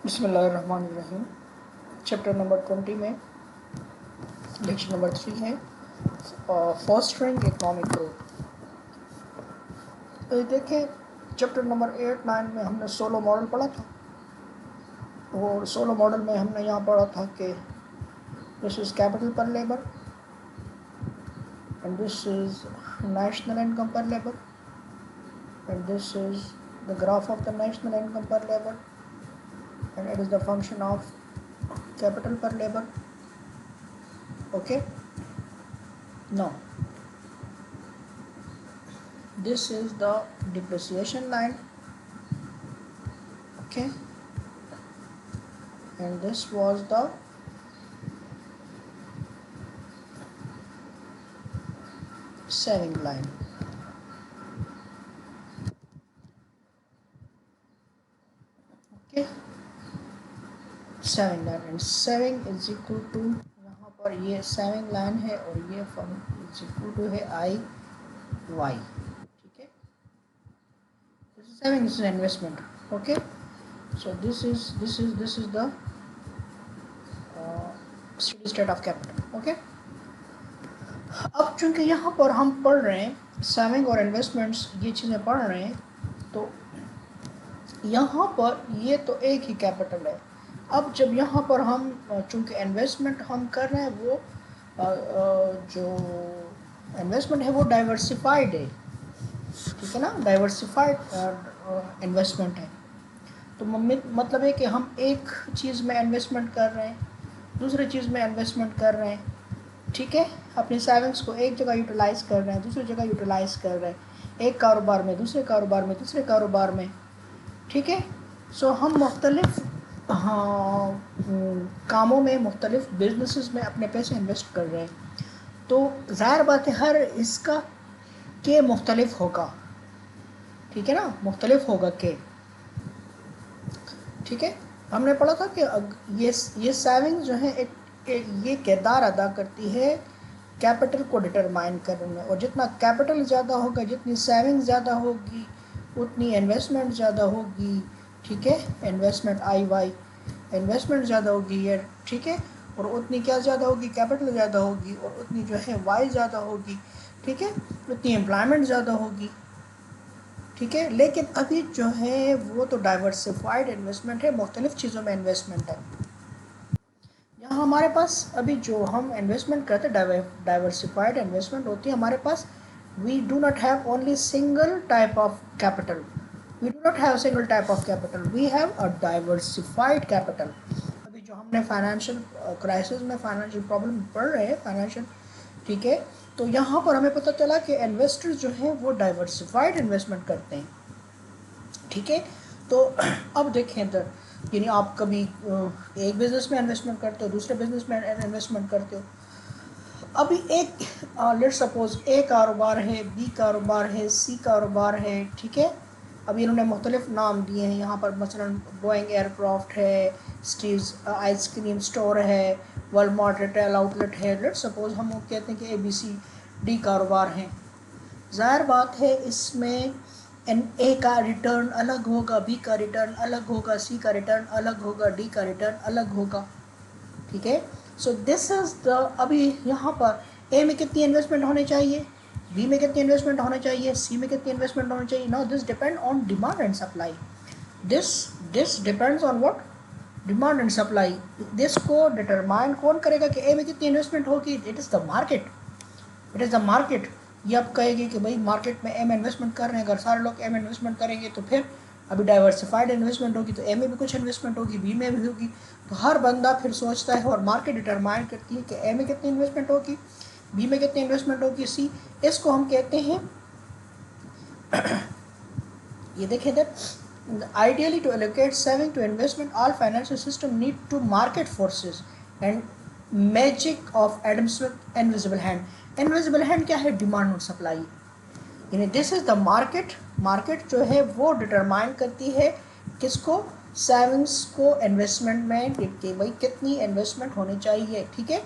بسم اللہ الرحمن الرحیم۔ چیپٹر نمبر 20 میں لیکچر نمبر 3 ہے فاسٹرنگ اکنامک گروتھ۔ دیکھیں چیپٹر نمبر 8-9 میں ہم نے سولو ماڈل پڑھا تھا، اور سولو ماڈل میں ہم نے یہاں پڑھا تھا کہ this is capital per labour and this is national income per labour and this is the graph of the national income per labour and it is the function of capital per labor. Okay, now this is the depreciation line, okay, and this was the saving line. Okay, saving line and saving is equal to یہاں پر یہ saving line ہے اور یہ is equal to ہے I Y. ٹھیک ہے، this is saving, this is investment. Okay, so this is the steady state of capital. Okay, اب چونکہ یہاں پر ہم پڑھ رہے ہیں سیونگ اور انویسٹمنٹس، یہ چیزیں پڑھ رہے ہیں، تو یہاں پر یہ تو ایک ہی کیپٹل ہے۔ اب جب یہاں پر ہم چونکہ انویسٹمنٹ ہم کر رہے ہیں، وہ جو انویسٹمنٹ ہے وہ ڈائیورسفائڈ ہے، ٹھیک ہے نا، ڈائیورسفائڈ انویسٹمنٹ ہے۔ تو مطلب ہے کہ ہم ایک چیز میں انویسٹمنٹ کر رہے ہیں، دوسرے چیز میں انویسٹمنٹ کر رہے ہیں، ٹھیک ہے، اپنی سیونگس کو ایک جگہ یوٹیلائز کر رہے ہیں، دوسری جگہ یوٹیلائز کر رہے ہیں، ایک کاروبار میں، دوسرے کاروبار میں، تیسرے کاروبار میں، ٹھیک ہے۔ سو ہم مختلف کاموں میں، مختلف بزنسز میں اپنے پیسے انویسٹ کر رہے ہیں، تو ظاہر بات ہے ہر اس کا کہ مختلف ہوگا، ٹھیک ہے نا، مختلف ہوگا کہ، ٹھیک ہے۔ ہم نے پڑھا تھا کہ یہ سیونگ جو ہے یہ کردار ادا کرتی ہے کیپٹل کو ڈٹرمائن کرنے میں، اور جتنا کیپٹل زیادہ ہوگا، جتنی سیونگ زیادہ ہوگی، اتنی انویسٹمنٹ زیادہ ہوگی، ٹھیک ہے، انویسٹمنٹ آئی وائی، انویسٹمنٹ زیادہ ہوگی یہ، ٹھیک ہے، اور اتنی کیا زیادہ ہوگی، کیپٹل زیادہ ہوگی، اور اتنی جو ہے وائی زیادہ ہوگی، ٹھیک ہے، اتنی امپلائمنٹ زیادہ ہوگی، ٹھیک ہے۔ لیکن ابھی جو ہے وہ تو ڈائیورسفائڈ انویسٹمنٹ ہے، مختلف چیزوں میں انویسٹمنٹ ہے۔ یہاں ہمارے پاس ابھی جو ہم انویسٹمنٹ کرتے ہیں ڈائیورسفائڈ انویسٹمنٹ ہوتی ہے ہمارے پاس، we do not have only single type of capital, we do not have single type of capital, we have a diversified capital. ابھی جو ہم نے فائنینشیل کرائسس میں فائنینشیل پرابلم پڑھ رہے ہیں فائنینشیل، ٹھیک ہے، تو یہاں پر ہمیں پتہ چلا کہ انویسٹر جو ہیں وہ ڈائیورسفائڈ انویسٹمنٹ کرتے ہیں، ٹھیک ہے۔ تو اب دیکھیں ادھر، یعنی آپ کبھی ایک بزنس میں انویسٹمنٹ کرتے ہو، دوسرے بزنس میں انویسٹمنٹ کرتے ہو۔ ابھی ایک لیٹ سپوز اے کاروبار ہے، بی کاروبار ہے، سی کاروبار ہے، ٹھیک ہے۔ ابھی انہوں نے مختلف نام دیے ہیں یہاں پر، مثلا بوئنگ ایئر کرافٹ ہے، اسٹیوز آئس کریم اسٹور ہے، والمارٹ ریٹیل آؤٹ لیٹ ہے، لیٹ سپوز ہم کہتے ہیں کہ اے بی سی ڈی کاروبار ہیں۔ ظاہر بات ہے اس میں اے کا ریٹرن الگ ہوگا، بی کا ریٹرن الگ ہوگا، سی کا ریٹرن الگ ہوگا، ڈی کا ریٹرن الگ ہوگا، ٹھیک ہے۔ سو دس از دا، ابھی یہاں پر اے میں کتنی انویسٹمنٹ ہونی چاہیے، بی میں کتنی انویسٹمنٹ ہونا چاہیے، سی میں کتنی انویسٹمنٹ ہونا چاہیے۔ Now this depend on demand and supply, this depends on what, demand and supply. This کو ڈٹرمائن کون کرے گا کہ اے میں کتنی انویسٹمنٹ ہوگی؟ It is the market, it is the market. یہ آپ کہے گی کہ بھائی مارکیٹ میں اے میں انویسٹمنٹ کر رہے ہیں، اگر سارے لوگ اے میں انویسٹمنٹ کریں گے تو پھر ابھی ڈائیورسفائڈ انویسٹمنٹ ہوگی، تو اے میں بھی کچھ انویسٹمنٹ ہوگی، بی میں بھی ہوگی، تو ہر بندہ پھر سوچتا ہے اور مارکیٹ ڈٹرمائن کرتی ہے کہ اے میں کتنی انویسٹمنٹ ہوگی، بی میں کتنی انویسٹمنٹ ہوگی، سی۔ اس کو ہم کہتے ہیں یہ دیکھیں ادھر، ideally to allocate saving to investment, all financial system need to market forces and magic of Adam Smith invisible hand. Invisible hand کیا ہے؟ ڈیمانڈ اور سپلائی، یعنی دس از دا مارکیٹ۔ مارکیٹ جو ہے وہ ڈٹرمائن کرتی ہے کس کو؟ سیونگس کو انویسٹمنٹ میں، کہ بھائی کتنی انویسٹمنٹ ہونی چاہیے، ٹھیک ہے۔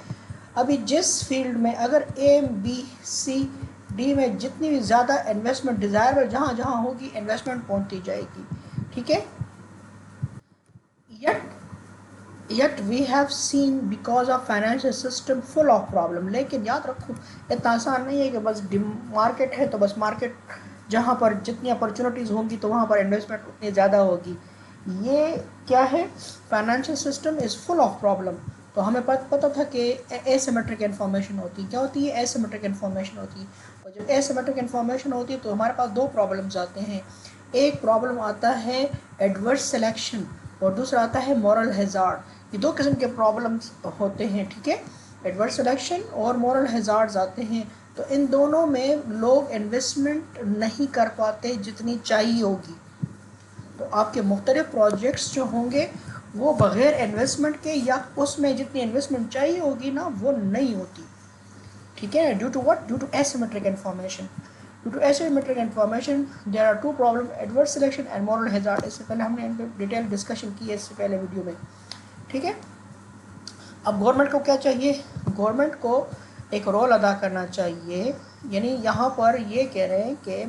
ابھی جس فیلڈ میں اگر اے بی سی ڈی میں جتنی بھی زیادہ انویسٹمنٹ ڈیزائربل جہاں جہاں ہوگی انویسٹمنٹ پہنچتی جائے گی، ٹھیک ہے۔ Yet yet we have seen because of financial system full of problem. لیکن یاد رکھو اتنا آسان نہیں ہے کہ بس مارکیٹ ہے تو بس مارکیٹ جہاں پر جتنی اپرچونیٹیز ہوں گی تو وہاں پر انویسٹمنٹ اتنی زیادہ ہوگی. یہ کیا ہے؟ Financial system is full of problem. تو ہمیں پتہ تھا کہ ایسیمیٹرک انفارمیشن ہوتی ہے. کیا ہوتی ہے؟ ایسیمیٹرک انفارمیشن ہوتی ہے. اور جب ایسیمیٹرک انفارمیشن ہوتی ہے تو ہمارے پاس دو پرابلمز آتے ہیں. ایک پرابلم آتا ہے ایڈورس سلیکشن اور دوسرا آتا ہے مورل ہیزارڈ. یہ دو قسم کے پرابلمس ہوتے ہیں. ٹھیک ہے، ایڈورس سلیکشن اور مورل ہیزارڈز آتے ہیں. تو ان دونوں میں لوگ انویسٹمنٹ نہیں کر پاتے جتنی چاہیے ہوگی. تو آپ کے مختلف پروجیکٹس جو ہوں گے وہ بغیر انویسٹمنٹ کے یا اس میں جتنی انویسٹمنٹ چاہیے ہوگی نا وہ نہیں ہوتی. ٹھیک ہے، due to what? Due to asymmetric information. Due to asymmetric information there are two problem, adverse selection and moral hazard. اس سے پہلے ہم نے ان پہ ڈیٹیل ڈسکشن کی ہے اس سے پہلے ویڈیو میں. ٹھیک ہے، اب گورنمنٹ کو کیا چاہیے؟ گورنمنٹ کو ایک رول ادا کرنا چاہیے. یعنی یہاں پر یہ کہہ رہے ہیں کہ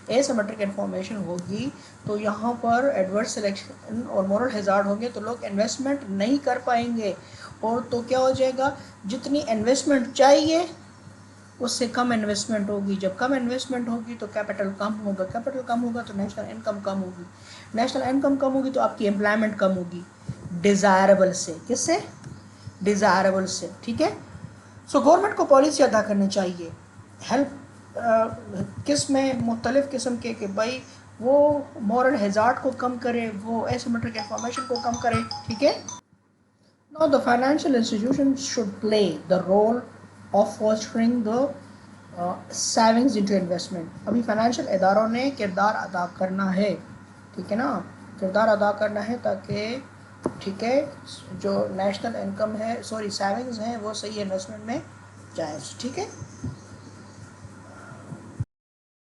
ایسیمیٹرک انفارمیشن ہوگی تو یہاں پر ایڈورس سلیکشن اور مورل ہیزارڈ ہوں گے تو لوگ انویسٹمنٹ نہیں کر پائیں گے. اور تو کیا ہو جائے گا؟ جتنی انویسٹمنٹ چاہیے اس سے کم انویسٹمنٹ ہوگی. جب کم انویسٹمنٹ ہوگی تو کیپٹل کم ہوگا. کیپٹل کم ہوگا تو نیشنل انکم کم ہوگی. نیشنل انکم کم ہوگی تو آپ کی امپلائمنٹ کم ہوگی. ڈیزائربل سے، کس سے؟ ڈیزائربل سے. ٹھیک ہے، سو گورنمنٹ کو پالیسی ادا کرنی چاہیے. ہیلپ کس میں؟ مختلف قسم کے، کہ بھائی وہ مورل ہیزارڈ کو کم کرے، وہ ایسیمیٹرک انفارمیشن کو کم کرے. ٹھیک ہے. Now the financial institutions should play the role of fostering the savings into investment. ابھی فائنینشیل اداروں نے کردار ادا کرنا ہے. ٹھیک ہے نا، کردار ادا کرنا ہے تاکہ ٹھیک ہے جو نیشنل انکم ہے، سوری سیونگز ہیں، وہ صحیح انویسٹمنٹ میں جائیں. ٹھیک ہے.